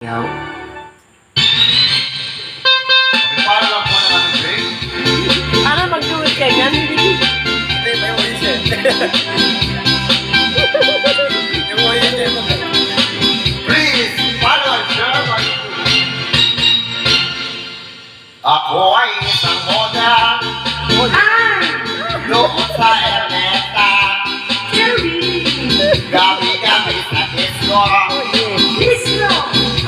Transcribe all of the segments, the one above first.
No? Paano lang po naman ang break? Ano mag-duet ka yan? Hindi, may audition. Yung audition mo. Please, paano siya? Ako ay isang moda. Doon sa Ernesta. Gabi-gabi sa disco.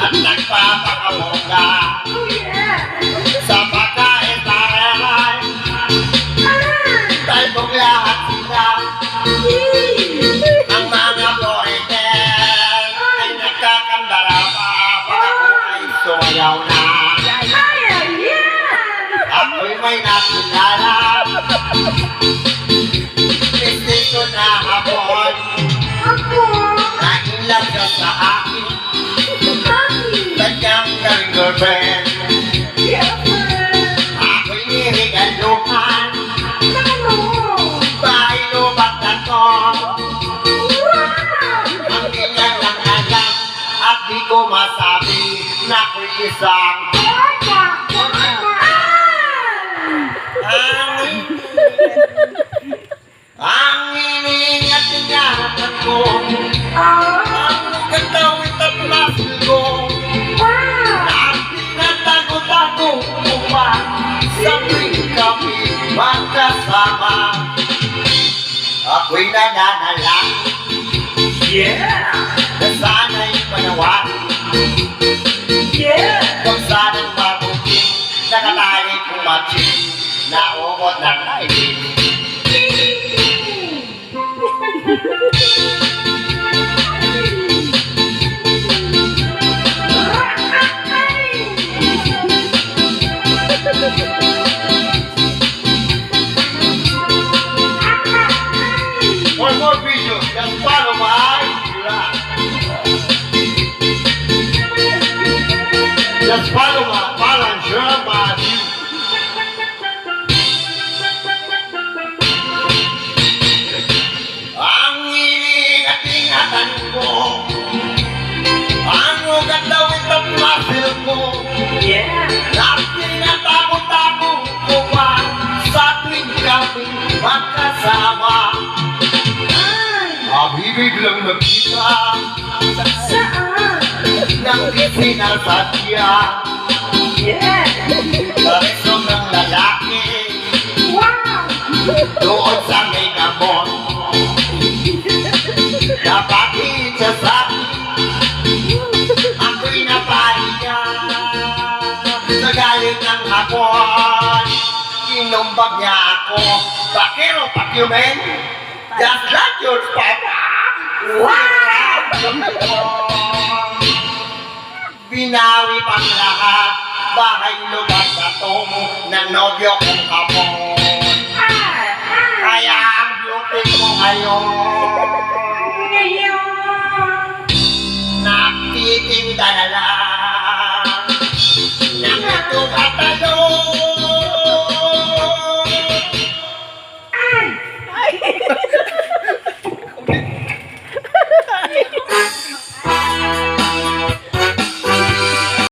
At nagpapakamoga. Sa pagkain-taray. Talbog lahat sila. Ang mga foreigner ay nagkakandara pa. Pag ako ay sumayaw na. Ako'y may nakilala. Desisyon na hapon. Nailang siya sa akin. Kanyang galing girlfriend. Ako'y nirigaluhan. Bahay lubat na to. Ang ganyan lang alam. At di ko masabi na ako'y isang ang iniingat-ingatan ko. Ang katawit at lasil ko. Na tinatago-tago ko pa. Sa tuwing kami magkasama. Ako'y nananalangin. Na sana'y panawari. Kung sana'ng mabuting nakatali kong matching. Naubot ng kaibig. One more video, just follow my rap. Just follow my balance, my view. Ang iniingat-ingatan ko. Ang ugat daw itong muscle ko. At tinatago-tago ko pa. Sa tuwing kami magkasama. Abibig lang nagkita. Nang di sinasadya. Karesong ng lalaki. Doon sa may gamot. Napakit siya sa akin. Ako'y napahiya. Sa galit ng hapon. Kinumbag niya ako. Bakero, pakyumen. Just like your papa. Binawi pang lahat. Bahay lubat na tomo ng nobyo kong kapon. Kaya ang beauty ko ngayon